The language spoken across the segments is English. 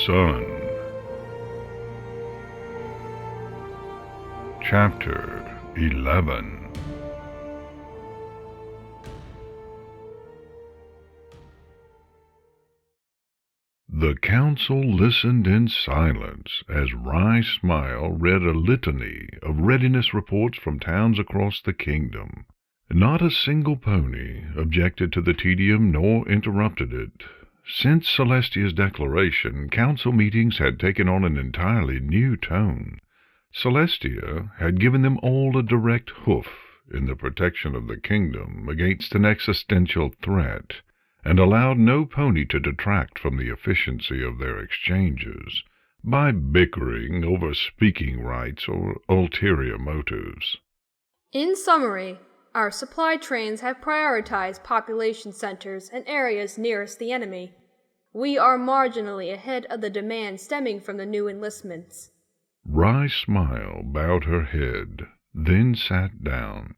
Sun. Chapter 11. The council listened in silence as Rye Smile read a litany of readiness reports from towns across the kingdom. Not a single pony objected to the tedium nor interrupted it. Since Celestia's declaration, council meetings had taken on an entirely new tone. Celestia had given them all a direct hoof in the protection of the kingdom against an existential threat, and allowed no pony to detract from the efficiency of their exchanges by bickering over speaking rights or ulterior motives. In summary, our supply trains have prioritized population centers and areas nearest the enemy. We are marginally ahead of the demand stemming from the new enlistments. Rye Smile bowed her head, then sat down.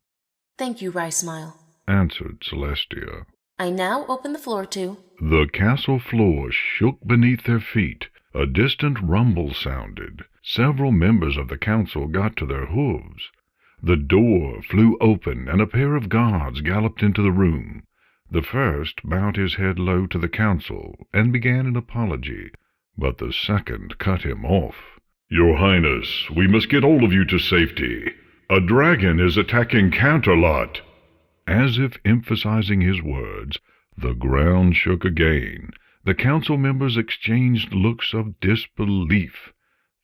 Thank you, Rye Smile, answered Celestia. I now open the floor to... The castle floor shook beneath their feet. A distant rumble sounded. Several members of the council got to their hooves. The door flew open, and a pair of guards galloped into the room. The first bowed his head low to the council and began an apology, but the second cut him off. Your Highness, we must get all of you to safety. A dragon is attacking Canterlot. As if emphasizing his words, the ground shook again. The council members exchanged looks of disbelief.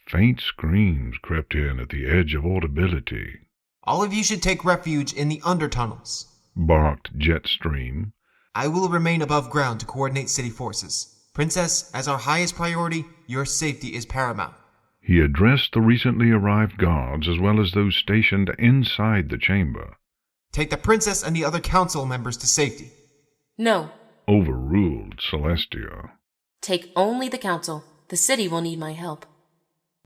Faint screams crept in at the edge of audibility. All of you should take refuge in the undertunnels, barked Jetstream. I will remain above ground to coordinate city forces. Princess, as our highest priority, your safety is paramount. He addressed the recently arrived guards as well as those stationed inside the chamber. Take the princess and the other council members to safety. No, overruled Celestia. Take only the council. The city will need my help.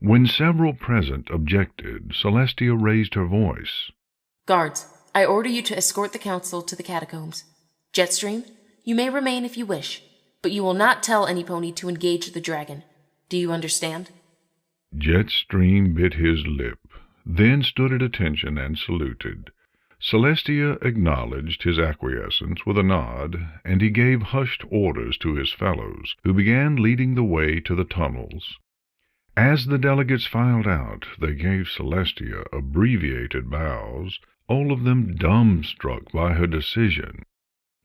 When several present objected, Celestia raised her voice. Guards, I order you to escort the council to the catacombs. Jetstream, you may remain if you wish, but you will not tell any pony to engage the dragon. Do you understand? Jetstream bit his lip, then stood at attention and saluted. Celestia acknowledged his acquiescence with a nod, and he gave hushed orders to his fellows, who began leading the way to the tunnels. As the delegates filed out, they gave Celestia abbreviated bows, all of them dumbstruck by her decision.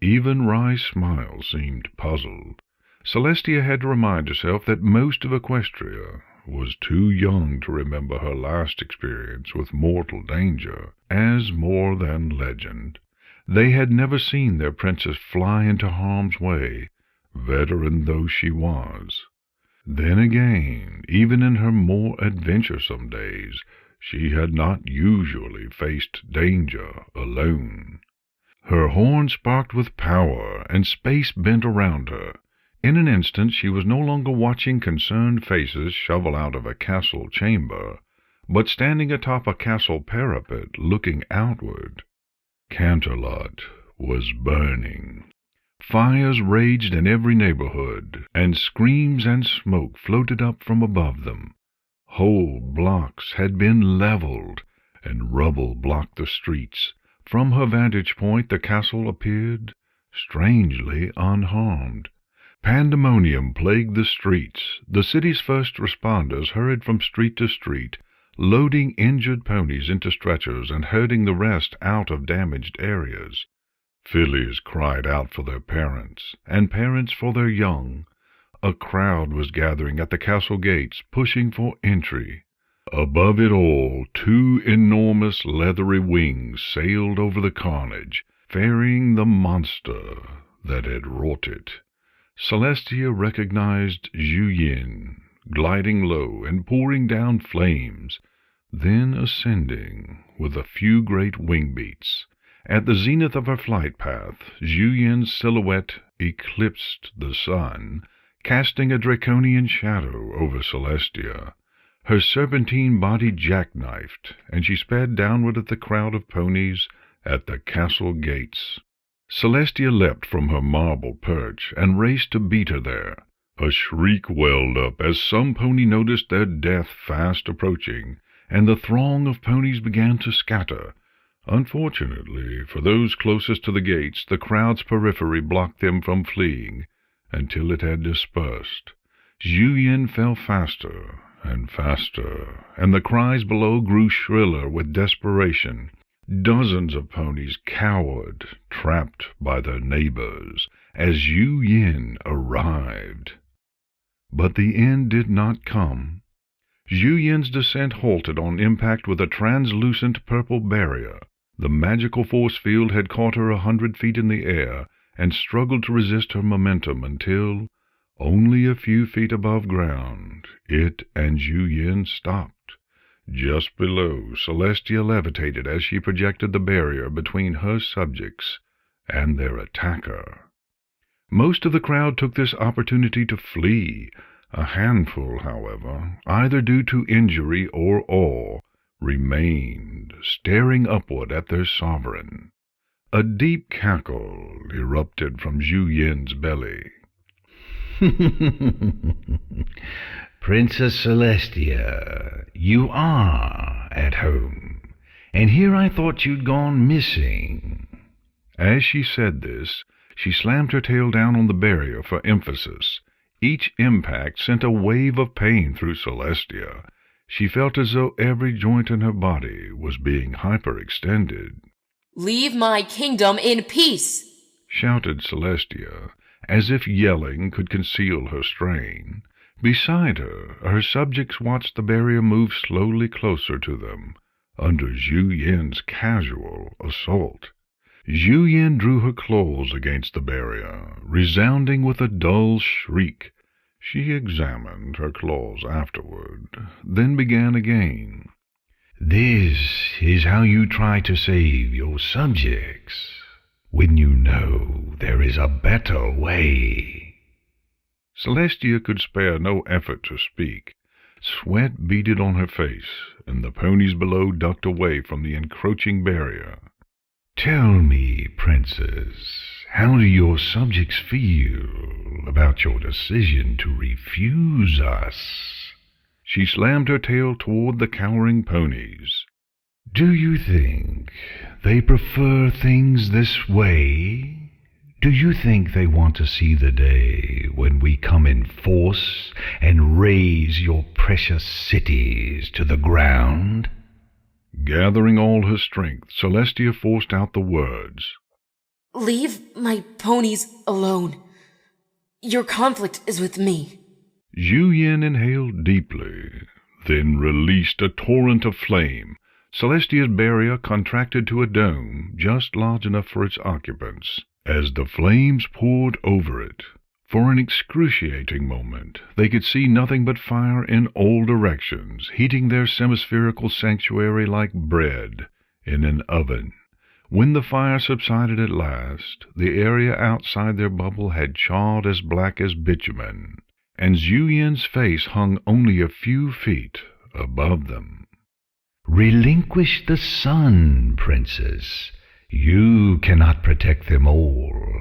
Even Rye Smile seemed puzzled. Celestia had to remind herself that most of Equestria was too young to remember her last experience with mortal danger as more than legend. They had never seen their princess fly into harm's way, veteran though she was. Then again, even in her more adventuresome days, she had not usually faced danger alone. Her horn sparked with power, and space bent around her. In an instant she was no longer watching concerned faces shovel out of a castle chamber, but standing atop a castle parapet looking outward. Canterlot was burning. Fires raged in every neighborhood, and screams and smoke floated up from above them. Whole blocks had been leveled, and rubble blocked the streets. From her vantage point the castle appeared strangely unharmed. Pandemonium plagued the streets. The city's first responders hurried from street to street, loading injured ponies into stretchers and herding the rest out of damaged areas. Fillies cried out for their parents, and parents for their young. A crowd was gathering at the castle gates, pushing for entry. Above it all, two enormous leathery wings sailed over the carnage, ferrying the monster that had wrought it. Celestia recognized Zhuyin, gliding low and pouring down flames, then ascending with a few great wing beats. At the zenith of her flight path, Zhuyin's silhouette eclipsed the sun, casting a draconian shadow over Celestia. Her serpentine body jackknifed, and she sped downward at the crowd of ponies at the castle gates. Celestia leapt from her marble perch and raced to beat her there. A shriek welled up as some pony noticed their death fast approaching, and the throng of ponies began to scatter. Unfortunately, for those closest to the gates, the crowd's periphery blocked them from fleeing until it had dispersed. Zhuyin fell faster and faster, and the cries below grew shriller with desperation. Dozens of ponies cowered, trapped by their neighbors, as Zhuyin arrived. But the end did not come. Zhuyin's descent halted on impact with a translucent purple barrier. The magical force field had caught her 100 feet in the air and struggled to resist her momentum until, only a few feet above ground, it and Zhuyin stopped. Just below, Celestia levitated as she projected the barrier between her subjects and their attacker. Most of the crowd took this opportunity to flee. A handful, however, either due to injury or awe, remained, staring upward at their sovereign. A deep cackle erupted from Zhuyin's belly. Princess Celestia, you are at home, and here I thought you'd gone missing. As she said this, she slammed her tail down on the barrier for emphasis. Each impact sent a wave of pain through Celestia. She felt as though every joint in her body was being hyperextended. "Leave my kingdom in peace!" shouted Celestia, as if yelling could conceal her strain. Beside her, her subjects watched the barrier move slowly closer to them, under Zhuyin's casual assault. Zhuyin drew her claws against the barrier, resounding with a dull shriek. She examined her claws afterward, then began again. This is how you try to save your subjects, when you know there is a better way. Celestia could spare no effort to speak. Sweat beaded on her face, and the ponies below ducked away from the encroaching barrier. Tell me, Princess, how do your subjects feel about your decision to refuse us? She slammed her tail toward the cowering ponies. Do you think they prefer things this way? Do you think they want to see the day when we come in force and raze your precious cities to the ground? Gathering all her strength, Celestia forced out the words. "Leave my ponies alone. Your conflict is with me." Zhuyin inhaled deeply, then released a torrent of flame. Celestia's barrier contracted to a dome just large enough for its occupants. As the flames poured over it, for an excruciating moment, they could see nothing but fire in all directions, heating their semispherical sanctuary like bread in an oven. When the fire subsided at last, the area outside their bubble had charred as black as bitumen, and Zhuyin's face hung only a few feet above them. Relinquish the sun, Princess. You cannot protect them all,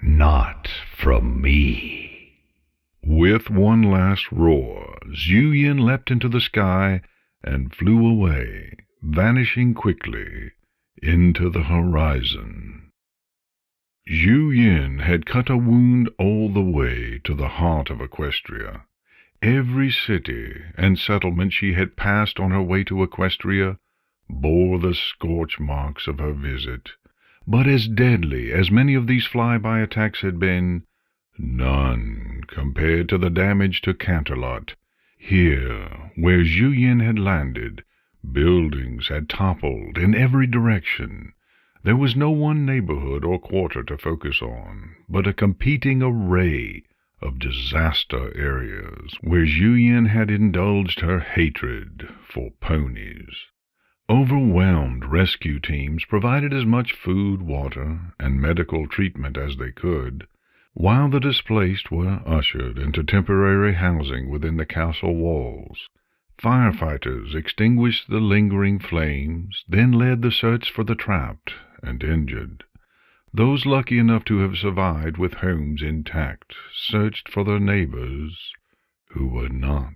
not from me. With one last roar, Zhuyin leapt into the sky and flew away, vanishing quickly into the horizon. Zhuyin had cut a wound all the way to the heart of Equestria. Every city and settlement she had passed on her way to Equestria bore the scorch marks of her visit, but as deadly as many of these flyby attacks had been, none compared to the damage to Canterlot. Here, where Zhuyin had landed, buildings had toppled in every direction. There was no one neighborhood or quarter to focus on, but a competing array of disaster areas where Zhuyin had indulged her hatred for ponies. Overwhelmed rescue teams provided as much food, water, and medical treatment as they could, while the displaced were ushered into temporary housing within the castle walls. Firefighters extinguished the lingering flames, then led the search for the trapped and injured. Those lucky enough to have survived with homes intact searched for their neighbors who were not.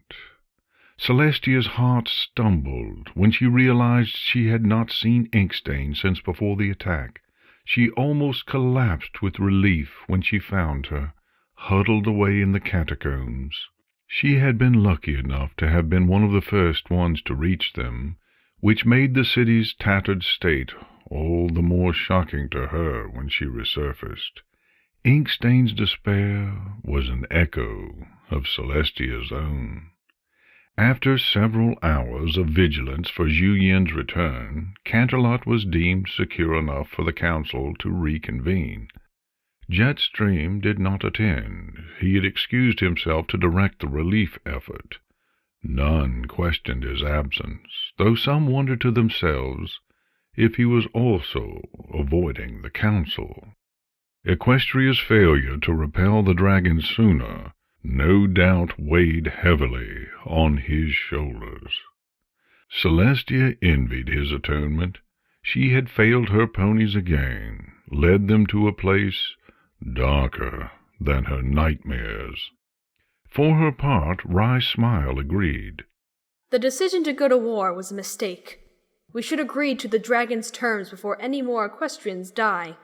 Celestia's heart stumbled when she realized she had not seen Inkstain since before the attack. She almost collapsed with relief when she found her, huddled away in the catacombs. She had been lucky enough to have been one of the first ones to reach them, which made the city's tattered state all the more shocking to her when she resurfaced. Inkstain's despair was an echo of Celestia's own. After several hours of vigilance for Zhuyin's return, Canterlot was deemed secure enough for the council to reconvene. Jetstream did not attend. He had excused himself to direct the relief effort. None questioned his absence, though some wondered to themselves if he was also avoiding the council. Equestria's failure to repel the dragon sooner no doubt weighed heavily on his shoulders. Celestia envied his atonement. She had failed her ponies again, led them to a place darker than her nightmares. For her part, Rye's smile agreed. The decision to go to war was a mistake. We should agree to the dragon's terms before any more equestrians die.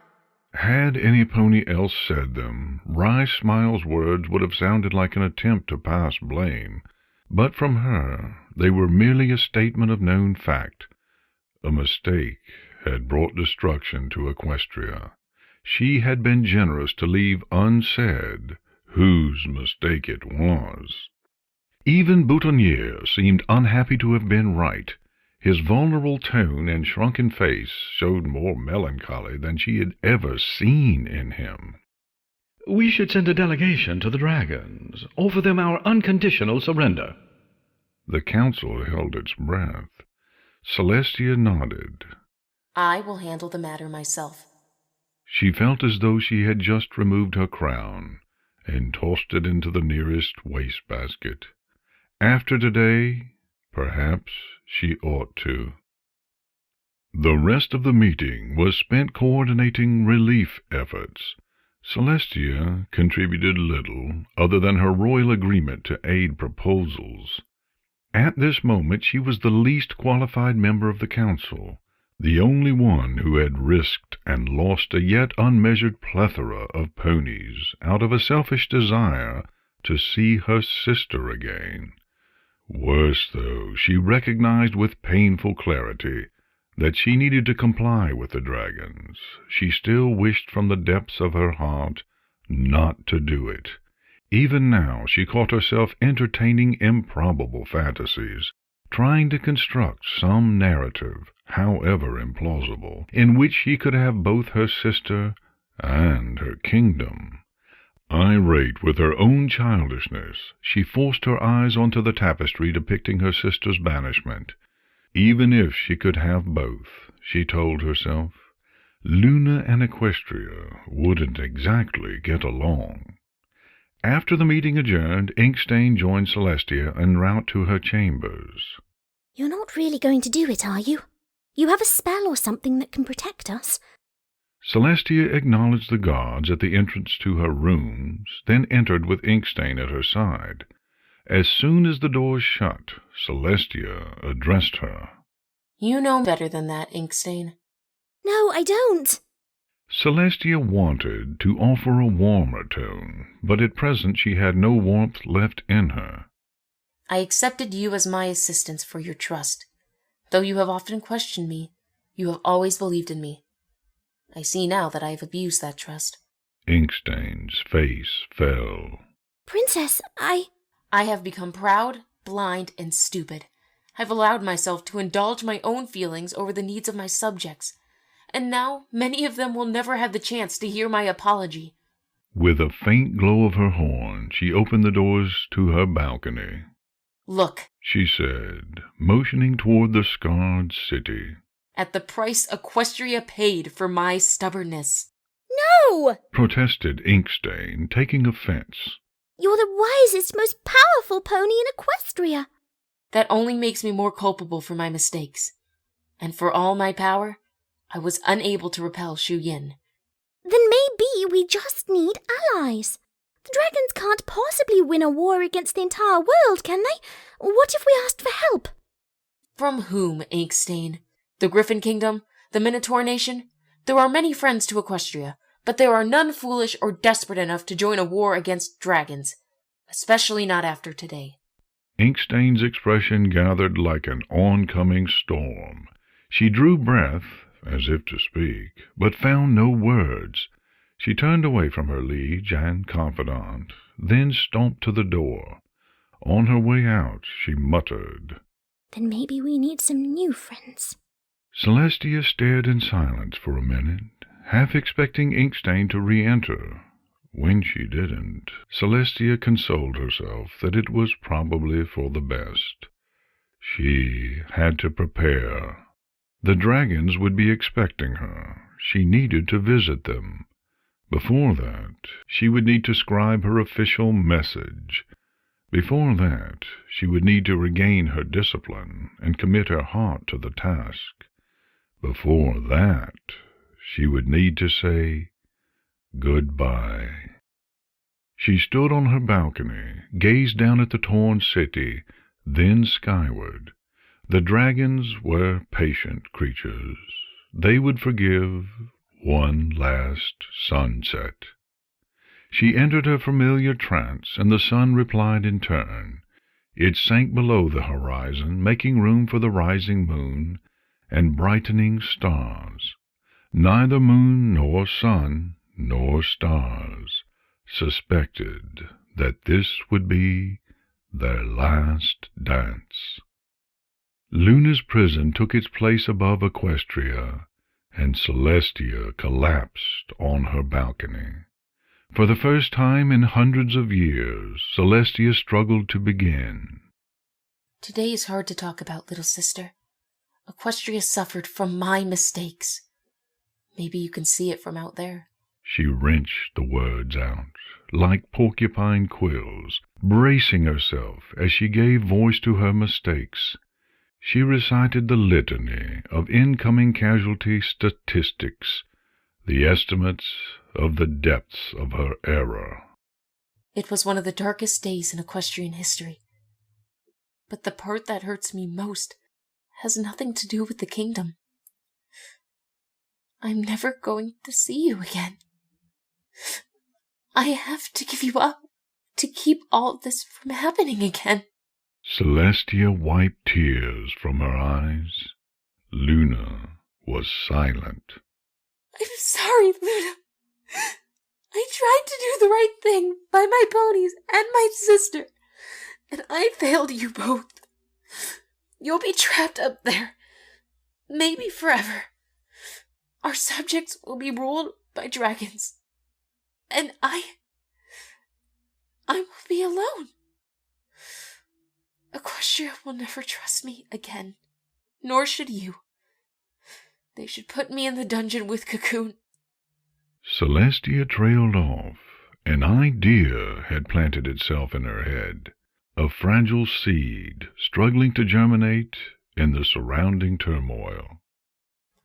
Had any pony else said them, Rye's smile's words would have sounded like an attempt to pass blame, but from her they were merely a statement of known fact. A mistake had brought destruction to Equestria. She had been generous to leave unsaid whose mistake it was. Even Boutonniere seemed unhappy to have been right. His vulnerable tone and shrunken face showed more melancholy than she had ever seen in him. We should send a delegation to the dragons, offer them our unconditional surrender. The council held its breath. Celestia nodded. I will handle the matter myself. She felt as though she had just removed her crown and tossed it into the nearest wastebasket. After today, perhaps she ought to. The rest of the meeting was spent coordinating relief efforts. Celestia contributed little other than her royal agreement to aid proposals. At this moment she was the least qualified member of the council, the only one who had risked and lost a yet unmeasured plethora of ponies out of a selfish desire to see her sister again. Worse, though, she recognized with painful clarity that she needed to comply with the dragons. She still wished from the depths of her heart not to do it. Even now she caught herself entertaining improbable fantasies, trying to construct some narrative, however implausible, in which she could have both her sister and her kingdom. Irate with her own childishness, she forced her eyes onto the tapestry depicting her sister's banishment. Even if she could have both, she told herself, Luna and Equestria wouldn't exactly get along. After the meeting adjourned, Inkstain joined Celestia en route to her chambers. You're not really going to do it, are you? You have a spell or something that can protect us? Celestia acknowledged the guards at the entrance to her rooms, then entered with Inkstain at her side. As soon as the doors shut, Celestia addressed her. You know better than that, Inkstain. No, I don't. Celestia wanted to offer a warmer tone, but at present she had no warmth left in her. I accepted you as my assistance for your trust. Though you have often questioned me, you have always believed in me. I see now that I have abused that trust. Inkstain's face fell. Princess, I have become proud, blind, and stupid. I've allowed myself to indulge my own feelings over the needs of my subjects, and now many of them will never have the chance to hear my apology. With a faint glow of her horn, she opened the doors to her balcony. Look, she said, motioning toward the scarred city. At the price Equestria paid for my stubbornness. No! Protested Inkstain, taking offense. You're the wisest, most powerful pony in Equestria. That only makes me more culpable for my mistakes. And for all my power, I was unable to repel Zhuyin. we just need allies. The dragons can't possibly win a war against the entire world, can they? What if we asked for help? From whom, Inkstain? The Griffin Kingdom? The Minotaur Nation? There are many friends to Equestria, but there are none foolish or desperate enough to join a war against dragons, especially not after today. Inkstain's expression gathered like an oncoming storm. She drew breath, as if to speak, but found no words. She turned away from her liege and confidant, then stomped to the door. On her way out, she muttered, Then maybe we need some new friends. Celestia stared in silence for a minute, half expecting Inkstain to re-enter. When she didn't, Celestia consoled herself that it was probably for the best. She had to prepare. The dragons would be expecting her. She needed to visit them. Before that, she would need to scribe her official message. Before that, she would need to regain her discipline and commit her heart to the task. Before that, she would need to say goodbye. She stood on her balcony, gazed down at the torn city, then skyward. The dragons were patient creatures. They would forgive one last sunset. She entered her familiar trance, and the sun replied in turn. It sank below the horizon, making room for the rising moon and brightening stars. Neither moon nor sun nor stars suspected that this would be their last dance. Luna's prison took its place above Equestria, and Celestia collapsed on her balcony. For the first time in hundreds of years, Celestia struggled to begin. Today is hard to talk about, little sister. Equestria suffered from my mistakes. Maybe you can see it from out there. She wrenched the words out, like porcupine quills, bracing herself as she gave voice to her mistakes. She recited the litany of incoming casualty statistics, the estimates of the depths of her error. It was one of the darkest days in equestrian history. But the part that hurts me most has nothing to do with the kingdom. I'm never going to see you again. I have to give you up to keep all this from happening again. Celestia wiped tears from her eyes. Luna was silent. I'm sorry, Luna. I tried to do the right thing by my ponies and my sister, and I failed you both. You'll be trapped up there, maybe forever. Our subjects will be ruled by dragons, and I will be alone. Equestria will never trust me again, nor should you. They should put me in the dungeon with Cocoon. Celestia trailed off. An idea had planted itself in her head, a fragile seed struggling to germinate in the surrounding turmoil.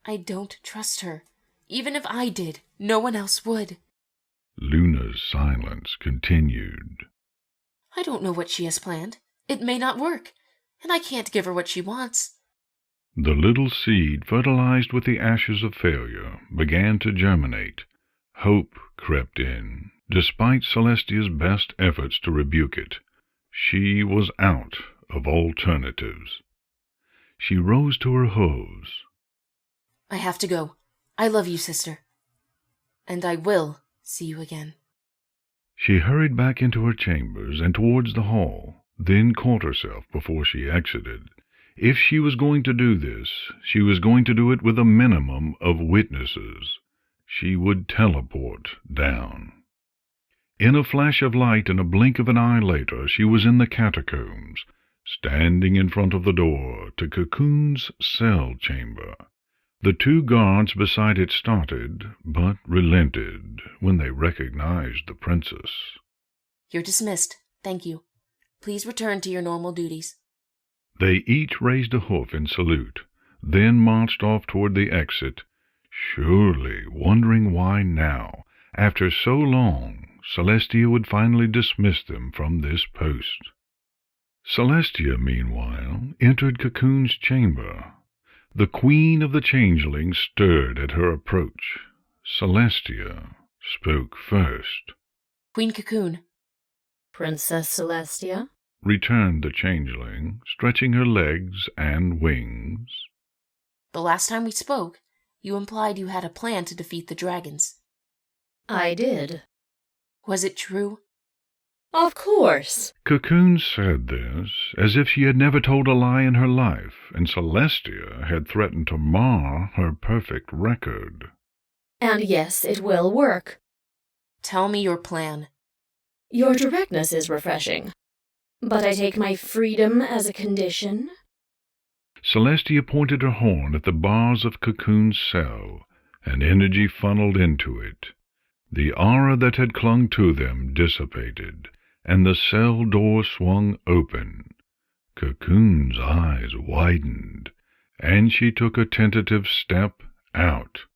I don't trust her. Even if I did, no one else would. Luna's silence continued. I don't know what she has planned. It may not work, and I can't give her what she wants. The little seed, fertilized with the ashes of failure, began to germinate. Hope crept in, despite Celestia's best efforts to rebuke it. She was out of alternatives. She rose to her hooves. I have to go. I love you, sister. And I will see you again. She hurried back into her chambers and towards the hall, then caught herself before she exited. If she was going to do this, she was going to do it with a minimum of witnesses. She would teleport down. In a flash of light and a blink of an eye later, she was in the catacombs, standing in front of the door to Cocoon's cell chamber. The two guards beside it started, but relented when they recognized the princess. You're dismissed. Thank you. Please return to your normal duties. They each raised a hoof in salute, then marched off toward the exit, surely wondering why now, After so long, Celestia would finally dismiss them from this post. Celestia, meanwhile, entered Cocoon's chamber. The queen of the changelings stirred at her approach. Celestia spoke first. Queen Cocoon. Princess Celestia? Returned the changeling, stretching her legs and wings. The last time we spoke, you implied you had a plan to defeat the dragons. I did. Was it true? Of course. Cocoon said this as if she had never told a lie in her life, and Celestia had threatened to mar her perfect record. And yes, it will work. Tell me your plan. Your directness is refreshing. But I take my freedom as a condition? Celestia pointed her horn at the bars of Cocoon's cell, and energy funneled into it. The aura that had clung to them dissipated, and the cell door swung open. Cocoon's eyes widened, and she took a tentative step out.